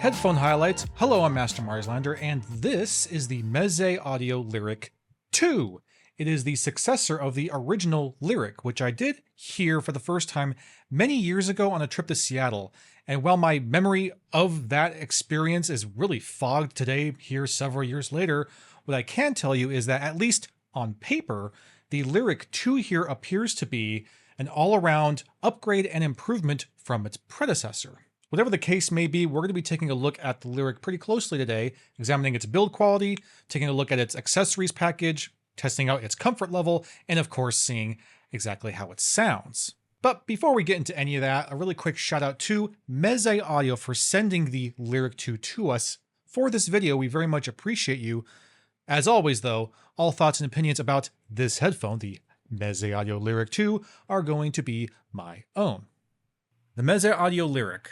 Headphone highlights. Hello, I'm Master Marslander, and this is the Meze Audio Liric 2. It is the successor of the original Liric, which I did hear for the first time many years ago on a trip to Seattle. And while my memory of that experience is really fogged today, here several years later, what I can tell you is that at least on paper, the Liric 2 here appears to be an all-around upgrade and improvement from its predecessor. Whatever the case may be, we're going to be taking a look at the Liric pretty closely today, examining its build quality, taking a look at its accessories package, testing out its comfort level, and of course seeing exactly how it sounds. But before we get into any of that, a really quick shout out to Meze Audio for sending the Liric 2 to us for this video. We very much appreciate you. As always though, all thoughts and opinions about this headphone, the Meze Audio Liric 2, are going to be my own. The Meze Audio Liric.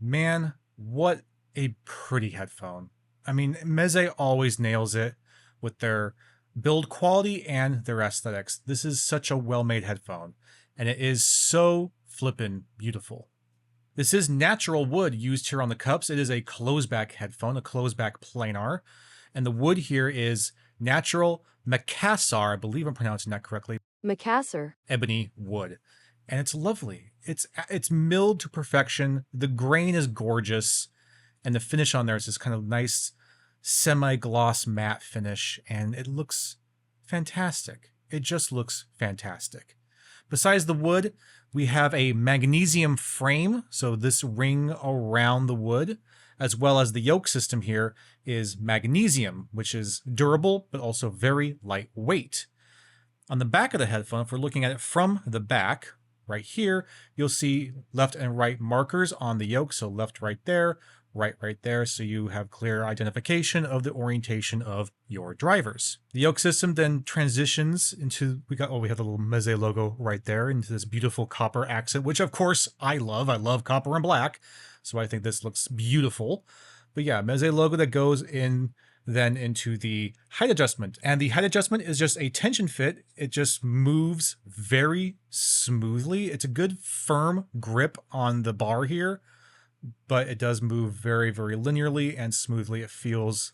Man, what a pretty headphone. I mean, Meze always nails it with their build quality and their aesthetics. This is such a well-made headphone, and it is so flippin' beautiful. This is natural wood used here on the cups. It is a closeback headphone, a closeback planar, and the wood here is natural Macassar, I believe I'm pronouncing that correctly. Macassar. Ebony wood. And it's lovely. It's milled to perfection. The grain is gorgeous. And the finish on there is this kind of nice semi-gloss matte finish. And it looks fantastic. It just looks fantastic. Besides the wood, we have a magnesium frame. So this ring around the wood, as well as the yoke system here, is magnesium, which is durable, but also very lightweight. On the back of the headphone, if we're looking at it from the back, right here, you'll see left and right markers on the yoke. So left right there, right there. So you have clear identification of the orientation of your drivers. The yoke system then transitions into, we have the little Meze logo right there, into this beautiful copper accent, which of course I love. I love copper and black. So I think this looks beautiful. But yeah, Meze logo that goes in then into the height adjustment. And the height adjustment is just a tension fit. It just moves very smoothly. It's a good firm grip on the bar here, but it does move very, very linearly and smoothly. It feels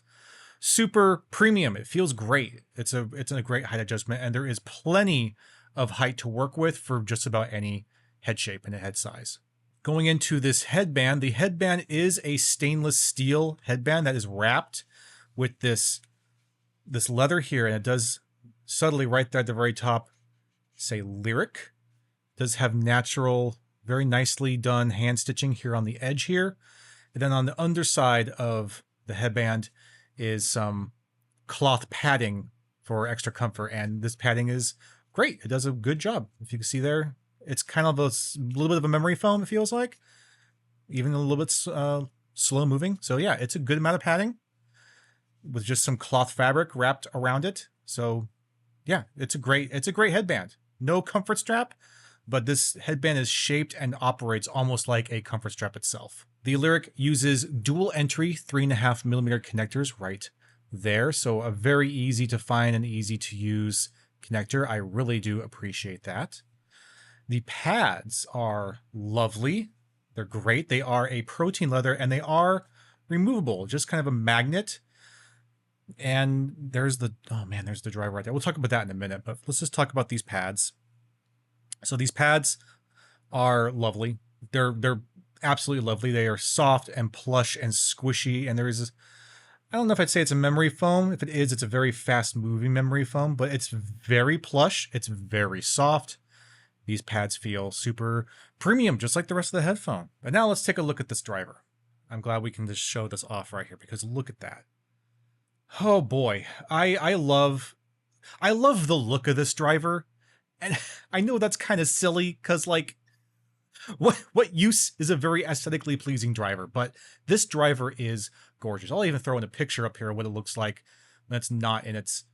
super premium. It feels great. It's a great height adjustment, and there is plenty of height to work with for just about any head shape and a head size. Going into this headband, the headband is a stainless steel headband that is wrapped with this leather here, and it does subtly right there at the very top say Liric. It does have natural, very nicely done hand stitching here on the edge here. And then on the underside of the headband is some cloth padding for extra comfort, and this padding is great. It does a good job. If you can see there, it's kind of a little bit of a memory foam, it feels like, even a little bit slow moving. So yeah, it's a good amount of padding with just some cloth fabric wrapped around it. So yeah, it's a great headband. No comfort strap, but this headband is shaped and operates almost like a comfort strap itself. The Liric uses dual entry 3.5mm connectors right there. So a very easy to find and easy to use connector. I really do appreciate that. The pads are lovely. They're great. They are a protein leather and they are removable, just kind of a magnet. And there's the, oh man, there's the driver right there. We'll talk about that in a minute, but let's just talk about these pads. So these pads are lovely. They're absolutely lovely. They are soft and plush and squishy. And there is this, I don't know if I'd say it's a memory foam. If it is, it's a very fast moving memory foam, but it's very plush. It's very soft. These pads feel super premium, just like the rest of the headphone. But now let's take a look at this driver. I'm glad we can just show this off right here, because look at that. Oh boy, I love the look of this driver. And I know that's kind of silly, because like, what use is a very aesthetically pleasing driver? But this driver is gorgeous. I'll even throw in a picture up here of what it looks like when it's not in its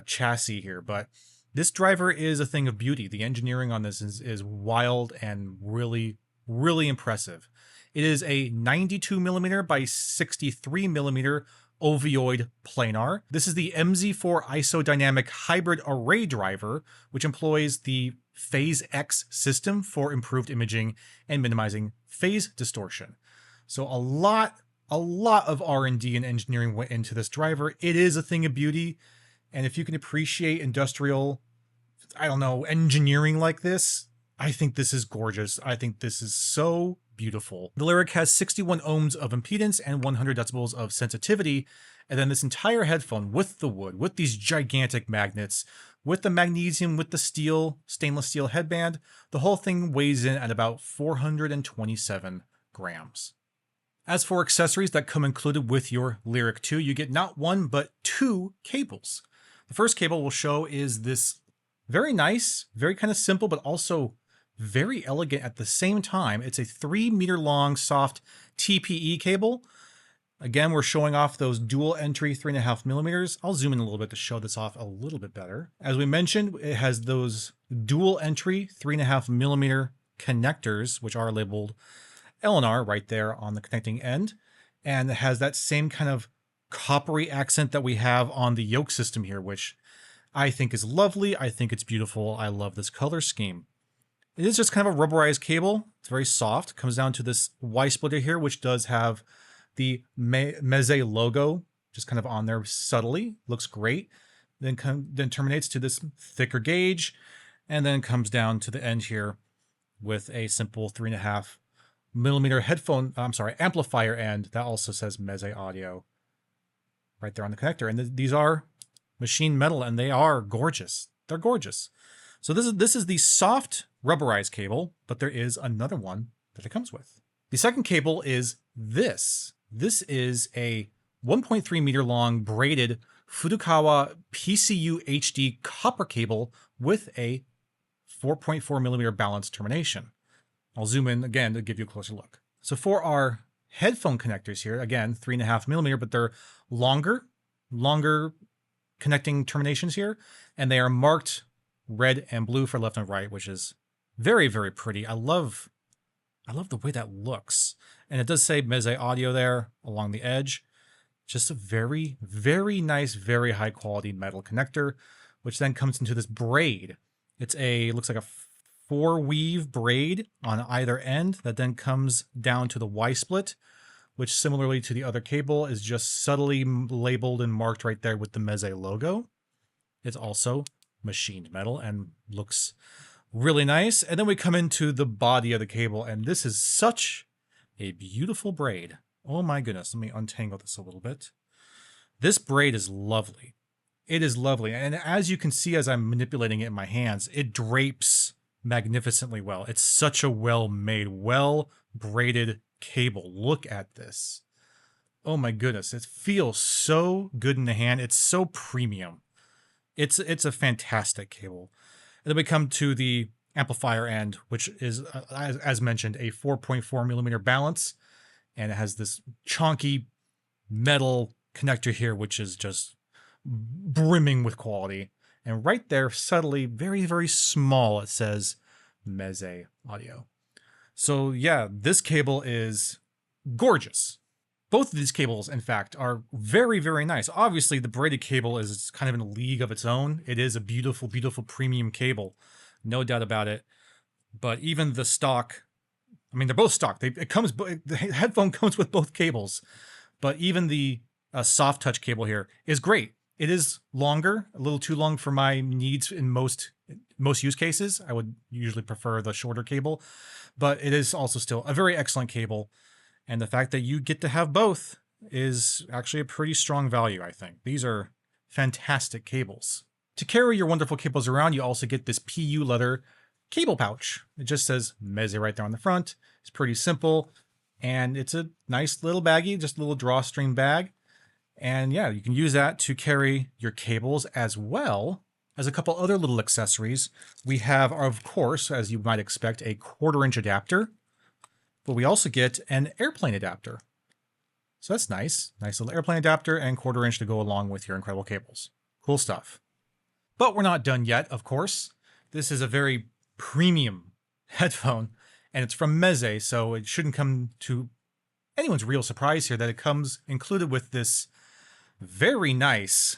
chassis here. But this driver is a thing of beauty. The engineering on this is wild and really, really impressive. It is a 92mm by 63mm ovoid planar. This is the MZ4 isodynamic hybrid array driver, which employs the Phase X system for improved imaging and minimizing phase distortion. So a lot A lot of R&D and engineering went into this driver. It is a thing of beauty. And if you can appreciate industrial, I don't know, engineering like this, I think this is gorgeous. I think this is so beautiful. The Lyric has 61 ohms of impedance and 100 decibels of sensitivity. And then this entire headphone with the wood, with these gigantic magnets, with the magnesium, with the steel, stainless steel headband, the whole thing weighs in at about 427 grams. As for accessories that come included with your Lyric 2, you get not one, but two cables. The first cable we'll show is this very nice, very kind of simple, but also very elegant at the same time. It's a 3-meter long soft TPE cable. Again, we're showing off those dual entry 3.5 millimeters. I'll zoom in a little bit to show this off a little bit better. As we mentioned, it has those dual entry 3.5 millimeter connectors, which are labeled LNR right there on the connecting end. And it has that same kind of coppery accent that we have on the yoke system here, which I think is lovely. I think it's beautiful. I love this color scheme. It is just kind of a rubberized cable. It's very soft. It comes down to this Y splitter here, which does have the Meze logo just kind of on there subtly. Looks great. Then terminates to this thicker gauge, and then comes down to the end here with a simple 3.5 millimeter amplifier end that also says Meze Audio right there on the connector. And these are machined metal, and they are gorgeous. They're gorgeous. So this is the soft rubberized cable, but there is another one that it comes with. The second cable is this. This is a 1.3 meter long braided Furukawa PCU HD copper cable with a 4.4 millimeter balanced termination. I'll zoom in again to give you a closer look. So for our headphone connectors here, again, 3.5 millimeter, but they're longer connecting terminations here, and they are marked red and blue for left and right, which is very, very pretty. I love the way that looks. And it does say Meze Audio there along the edge. Just a very, very nice, very high quality metal connector, which then comes into this braid. Looks like a 4-weave braid on either end that then comes down to the Y-split, which similarly to the other cable is just subtly labeled and marked right there with the Meze logo. It's also machined metal and looks really nice. And then we come into the body of the cable, and this is such a beautiful braid. Oh my goodness, let me untangle this a little bit. This braid is lovely. It is lovely. And as you can see, as I'm manipulating it in my hands, it drapes magnificently well. It's such a well-made, well-braided cable. Look at this. Oh my goodness, it feels so good in the hand. It's so premium. It's a fantastic cable. And then we come to the amplifier end, which is, as mentioned, a 4.4 millimeter balance. And it has this chunky metal connector here, which is just brimming with quality. And right there, subtly, very, very small, it says Meze Audio. So yeah, this cable is gorgeous. Both of these cables, in fact, are very, very nice. Obviously, the braided cable is kind of in a league of its own. It is a beautiful, beautiful premium cable. No doubt about it. But even the stock, I mean, they're both stock. The headphone comes with both cables. But even the soft touch cable here is great. It is longer, a little too long for my needs in most use cases. I would usually prefer the shorter cable, but it is also still a very excellent cable. And the fact that you get to have both is actually a pretty strong value, I think. These are fantastic cables. To carry your wonderful cables around, you also get this PU leather cable pouch. It just says Meze right there on the front. It's pretty simple, and it's a nice little baggie, just a little drawstring bag. And yeah, you can use that to carry your cables as well as a couple other little accessories. We have, of course, as you might expect, a 1/4-inch adapter, but we also get an airplane adapter. So that's nice. Nice little airplane adapter and 1/4-inch to go along with your incredible cables. Cool stuff. But we're not done yet, of course. This is a very premium headphone, and it's from Meze, so it shouldn't come to anyone's real surprise here that it comes included with this very nice,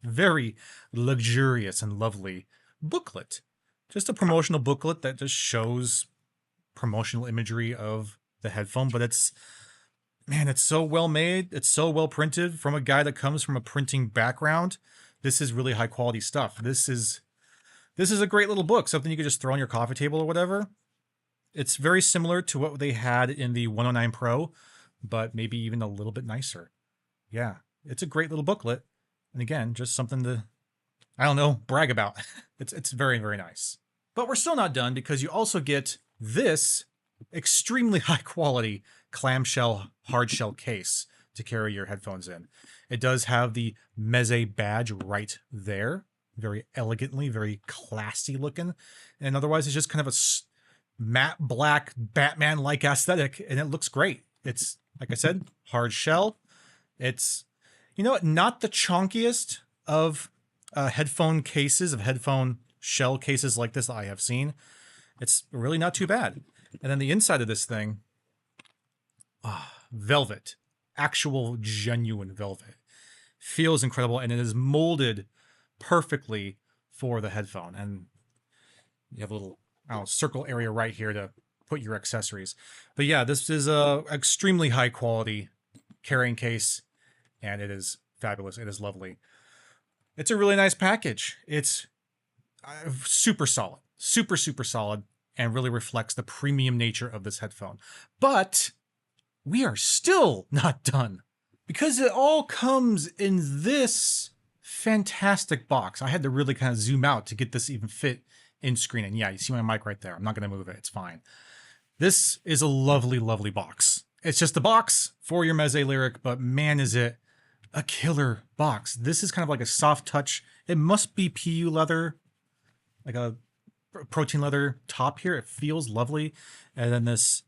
very luxurious and lovely booklet. Just a promotional booklet that just shows promotional imagery of the headphone, but it's Man, it's so well made. It's so well printed from a guy that comes from a printing background. This is really high quality stuff. This is a great little book, something you could just throw on your coffee table or whatever. It's very similar to what they had in the 109 Pro, but maybe even a little bit nicer. Yeah, it's a great little booklet. And again, just something to, I don't know, brag about. It's very, very nice. But we're still not done, because you also get this extremely high quality clamshell hardshell case to carry your headphones in. It does have the Meze badge right there, very elegantly, very classy looking. And otherwise it's just kind of a matte black Batman-like aesthetic, and it looks great. It's, like I said, hard shell. It's, you know what, not the chonkiest of headphone cases, of headphone shell cases like this that I have seen. It's really not too bad. And then the inside of this thing, velvet, actual genuine velvet. Feels incredible, and it is molded perfectly for the headphone. And you have a little, I don't know, circle area right here to put your accessories. But yeah, this is a extremely high quality carrying case, and it is fabulous. It is lovely. It's a really nice package. It's super solid, super solid, and really reflects the premium nature of this headphone. But we are still not done, because it all comes in this fantastic box. I had to really kind of zoom out to get this even fit in screen. And yeah, you see my mic right there. I'm not going to move it. It's fine. This is a lovely, lovely box. It's just a box for your Meze Liric, but man, is it a killer box. This is kind of like a soft touch. It must be PU leather, like a protein leather top here. It feels lovely. And then this,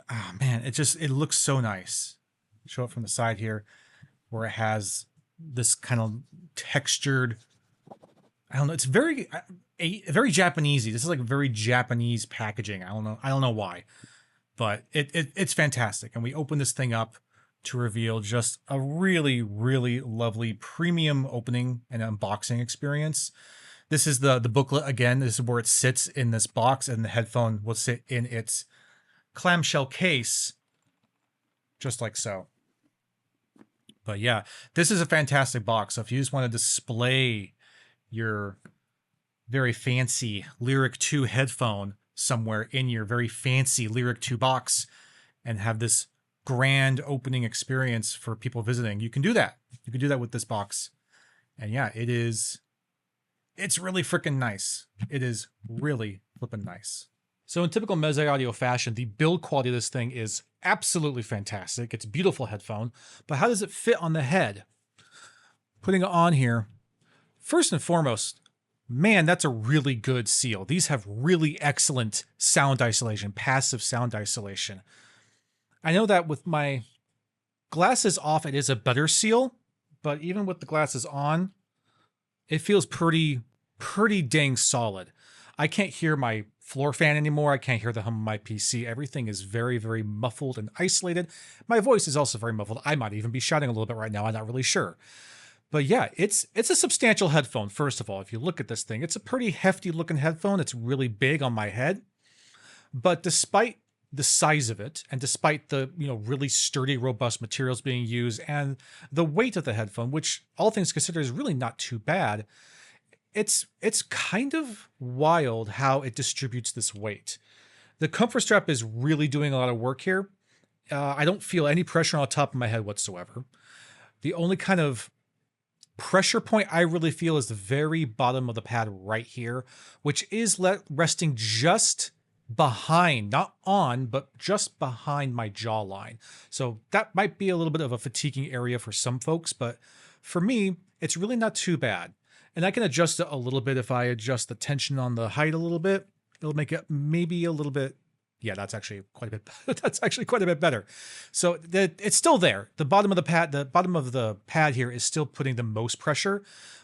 oh man, it looks so nice. Show it from the side here, where it has this kind of textured, I don't know, it's very Japanesey. This is like very Japanese packaging. I don't know why, but it's fantastic. And we open this thing up to reveal just a really, really lovely premium opening and unboxing experience. This is the booklet again. This is where it sits in this box, and the headphone will sit in its clamshell case, just like so. But yeah, this is a fantastic box. So if you just want to display your very fancy Lyric 2 headphone somewhere in your very fancy Lyric 2 box and have this grand opening experience for people visiting, you can do that. You can do that with this box. And yeah, it's really freaking nice. It is really flipping nice. So in typical Meze Audio fashion, the build quality of this thing is absolutely fantastic. It's a beautiful headphone, but how does it fit on the head? Putting it on here, first and foremost, man, that's a really good seal. These have really excellent sound isolation, passive sound isolation. I know that with my glasses off, it is a better seal, but even with the glasses on, it feels pretty dang solid. I can't hear my floor fan anymore. I can't hear the hum of my PC. Everything is very, very muffled and isolated. My voice is also very muffled. I might even be shouting a little bit right now. I'm not really sure. But yeah, it's a substantial headphone, first of all. If you look at this thing, it's a pretty hefty looking headphone. It's really big on my head. But despite the size of it, and despite the, really sturdy, robust materials being used, and the weight of the headphone, which all things considered is really not too bad, it's kind of wild how it distributes this weight. The comfort strap is really doing a lot of work here. I don't feel any pressure on the top of my head whatsoever. The only kind of pressure point I really feel is the very bottom of the pad right here, which is resting just behind, not on, but just behind my jawline. So that might be a little bit of a fatiguing area for some folks, but for me, it's really not too bad. And I can adjust it a little bit if I adjust the tension on the height a little bit. It'll make it maybe a little bit, yeah, that's actually quite a bit, that's actually quite a bit better. So it's still there. The bottom of the pad here is still putting the most pressure.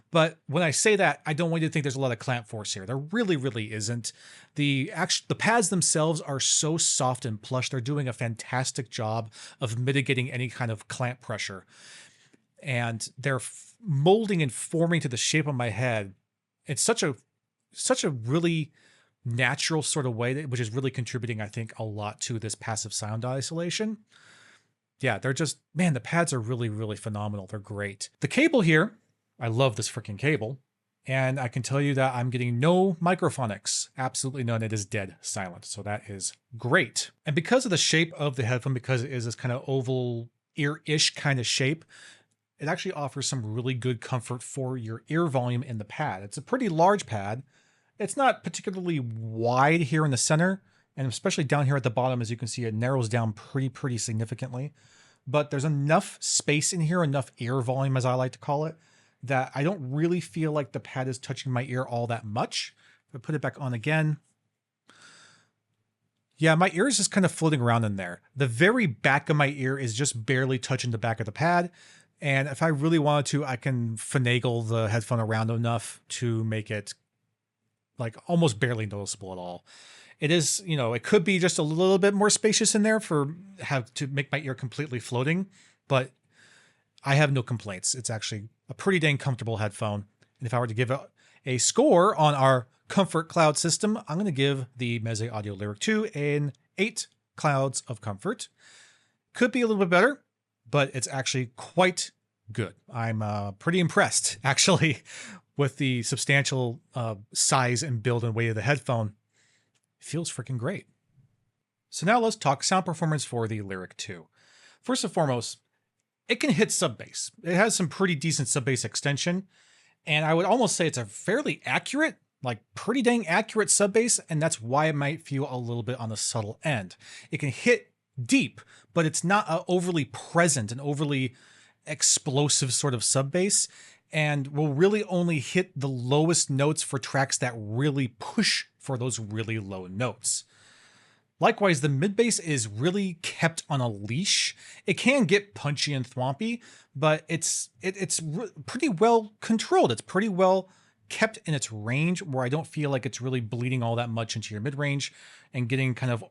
But when I say that, I don't want you to think there's a lot of clamp force here. There really, really isn't. The pads themselves are so soft and plush. They're doing a fantastic job of mitigating any kind of clamp pressure. And they're molding and forming to the shape of my head. It's such a really natural sort of way, which is really contributing, I think, a lot to this passive sound isolation. Yeah, they're just, man, the pads are really, really phenomenal. They're great. The cable here, I love this freaking cable. And I can tell you that I'm getting no microphonics, absolutely none. It is dead silent. So that is great. And because of the shape of the headphone, because it is this kind of oval ear-ish kind of shape, it actually offers some really good comfort for your ear volume in the pad. It's a pretty large pad. It's not particularly wide here in the center, and especially down here at the bottom, as you can see, it narrows down pretty significantly. But there's enough space in here, enough ear volume, as I like to call it, that I don't really feel like the pad is touching my ear all that much. If I put it back on again, yeah, my ear is just kind of floating around in there. The very back of my ear is just barely touching the back of the pad. And if I really wanted to, I can finagle the headphone around enough to make it like almost barely noticeable at all. It is, you know, it could be just a little bit more spacious in there for have to make my ear completely floating, but I have no complaints. It's actually a pretty dang comfortable headphone. And if I were to give it a score on our comfort cloud system, I'm going to give the Meze Audio Liric 2 an 8 clouds of comfort. Could be a little bit better, but it's actually quite good. I'm pretty impressed, actually, with the substantial size and build and weight of the headphone. It feels freaking great. So now let's talk sound performance for the Liric 2. First and foremost, it can hit sub bass. It has some pretty decent sub bass extension, and I would almost say it's a fairly accurate, like pretty dang accurate sub bass, and that's why it might feel a little bit on the subtle end. It can hit deep, but it's not overly present and overly explosive sort of sub bass, and will really only hit the lowest notes for tracks that really push for those really low notes. Likewise, the mid bass is really kept on a leash. It can get punchy and thwompy, but it's pretty well controlled. It's pretty well kept in its range, where I don't feel like it's really bleeding all that much into your mid range and getting kind of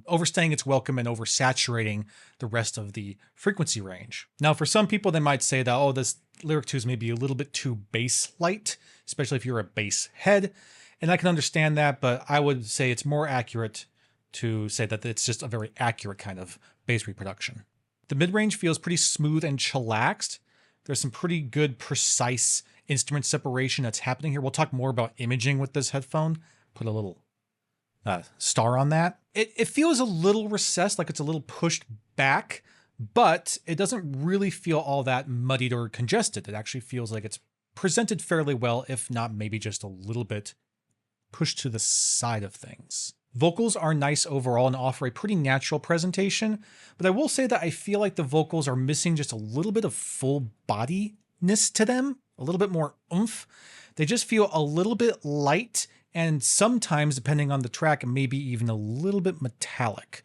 overstaying its welcome and oversaturating the rest of the frequency range. Now, for some people, they might say that, oh, this Liric 2 is maybe a little bit too bass light, especially if you're a bass head. And I can understand that, but I would say it's more accurate to say that it's just a very accurate kind of bass reproduction. The mid-range feels pretty smooth and chillaxed. There's some pretty good, precise instrument separation that's happening here. We'll talk more about imaging with this headphone. Put a little star on that. It feels a little recessed, like it's a little pushed back, but it doesn't really feel all that muddied or congested. It actually feels like it's presented fairly well, if not maybe just a little bit pushed to the side of things. Vocals are nice overall and offer a pretty natural presentation, but I will say that I feel like the vocals are missing just a little bit of full bodiness to them, a little bit more oomph. They just feel a little bit light, and sometimes, depending on the track, maybe even a little bit metallic,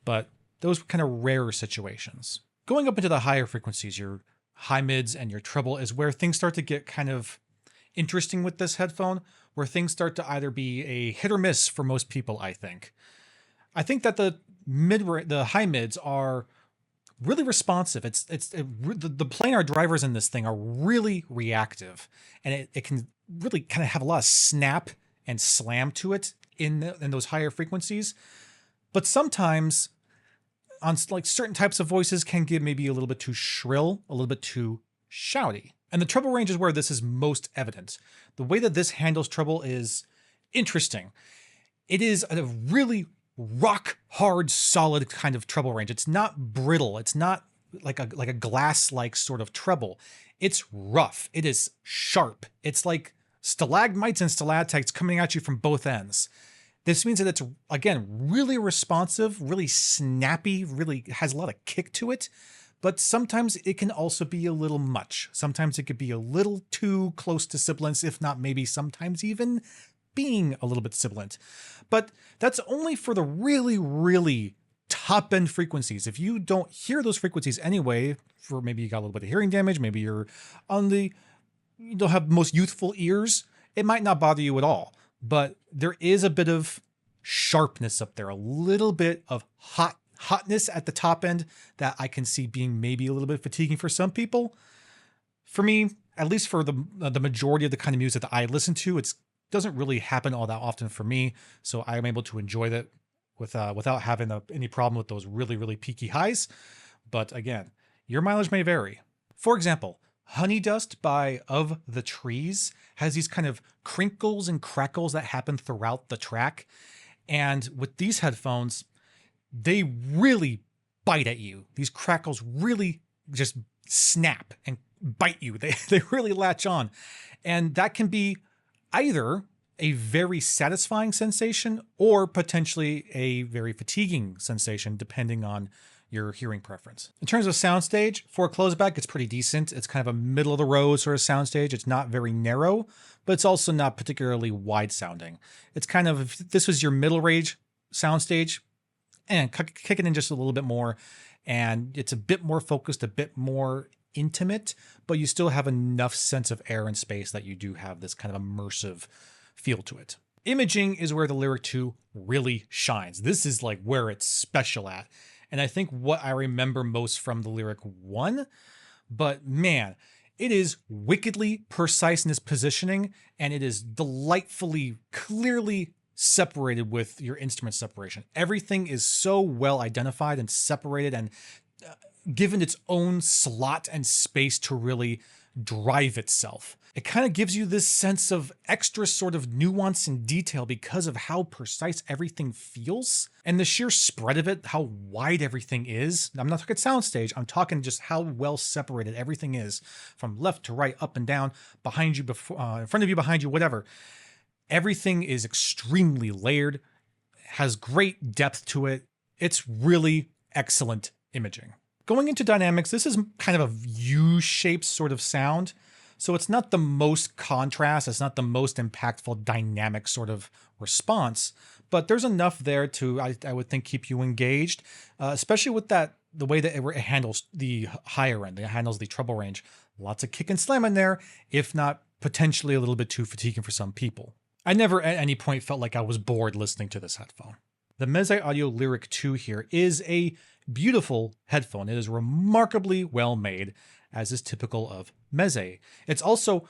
but those kind of rare situations. Going up into the higher frequencies, your high mids and your treble, is where things start to get kind of interesting with this headphone, where things start to either be a hit or miss for most people, I think. I think that the high mids are really responsive. The planar drivers in this thing are really reactive, and it can really kind of have a lot of snap and slam to it in those higher frequencies. But sometimes on like certain types of voices can get maybe a little bit too shrill, a little bit too shouty. And the treble range is where this is most evident. The way that this handles treble is interesting. It is a really rock hard, solid kind of treble range. It's not brittle. It's not like a glass-like sort of treble. It's rough. It is sharp. It's like stalagmites and stalactites coming at you from both ends. This means that it's, again, really responsive, really snappy, really has a lot of kick to it. But sometimes it can also be a little much. Sometimes it could be a little too close to sibilance, if not maybe sometimes even being a little bit sibilant. But that's only for the really, really top end frequencies. If you don't hear those frequencies anyway, for maybe you got a little bit of hearing damage, maybe you don't have most youthful ears, it might not bother you at all. But there is a bit of sharpness up there, a little bit of hotness at the top end that I can see being maybe a little bit fatiguing for some people. For me, at least for the majority of the kind of music that I listen to, it doesn't really happen all that often for me. So I'm able to enjoy that without having any problem with those really, really peaky highs. but again, your mileage may vary. For example, Honey Dust by Of the Trees has these kind of crinkles and crackles that happen throughout the track. And with these headphones, they really bite at you. These crackles really just snap and bite you. They really latch on. And that can be either a very satisfying sensation or potentially a very fatiguing sensation, depending on your hearing preference. In terms of soundstage, for a closeback, it's pretty decent. It's kind of a middle of the road sort of soundstage. It's not very narrow, but it's also not particularly wide sounding. It's kind of, if this was your middle range soundstage, and kick it in just a little bit more, and it's a bit more focused, a bit more intimate, but you still have enough sense of air and space that you do have this kind of immersive feel to it. Imaging is where the Lyric 2 really shines. This is like where it's special at. And I think what I remember most from the Lyric 1, but man, it is wickedly precise in its positioning, and it is delightfully, clearly separated with your instrument separation. Everything is so well identified and separated and given its own slot and space to really drive itself. It kind of gives you this sense of extra sort of nuance and detail because of how precise everything feels and the sheer spread of it, how wide everything is. I'm not talking soundstage, I'm talking just how well separated everything is from left to right, up and down, behind you, in front of you, behind you, whatever. Everything is extremely layered, has great depth to it. It's really excellent imaging. Going into dynamics, this is kind of a U-shaped sort of sound. So it's not the most contrast, it's not the most impactful dynamic sort of response, but there's enough there to, I would think, keep you engaged, especially with the way that it handles the higher end, it handles the treble range. Lots of kick and slam in there, if not potentially a little bit too fatiguing for some people. I never at any point felt like I was bored listening to this headphone. The Meze Audio Liric 2 here is a beautiful headphone. It is remarkably well made, as is typical of Meze. It's also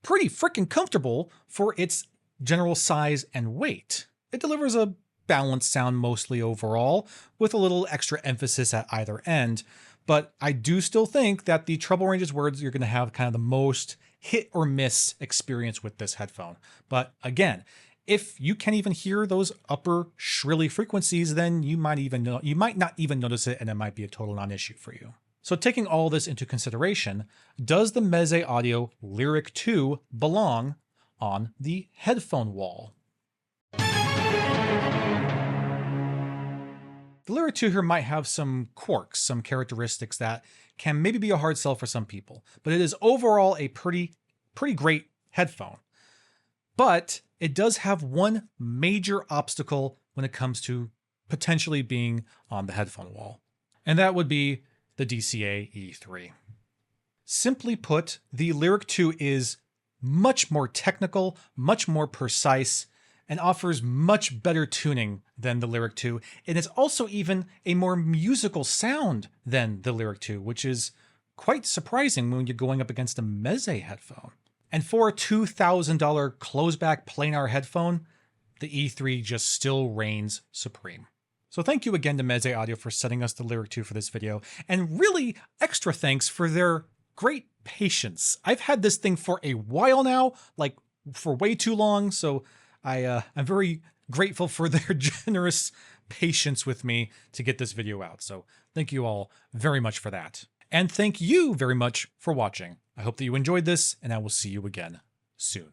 pretty freaking comfortable for its general size and weight. It delivers a balanced sound mostly overall, with a little extra emphasis at either end, but I do still think that the treble range is where you're going to have kind of the most hit or miss experience with this headphone. But again, if you can't even hear those upper shrilly frequencies, then you might not even notice it, and it might be a total non-issue for you. So taking all this into consideration, does the Meze Audio Liric 2 belong on the headphone wall? The Lyric 2 here might have some quirks, some characteristics that can maybe be a hard sell for some people, but it is overall a pretty great headphone. But it does have one major obstacle when it comes to potentially being on the headphone wall, and that would be the DCA E3. Simply put, the Lyric 2 is much more technical, much more precise, and offers much better tuning than the Lyric 2. And it's also even a more musical sound than the Lyric 2, which is quite surprising when you're going up against a Meze headphone. And for a $2,000 closeback planar headphone, the E3 just still reigns supreme. So thank you again to Meze Audio for sending us the Lyric 2 for this video, and really extra thanks for their great patience. I've had this thing for a while now, like for way too long, so I'm very grateful for their generous patience with me to get this video out. So thank you all very much for that. And thank you very much for watching. I hope that you enjoyed this, and I will see you again soon.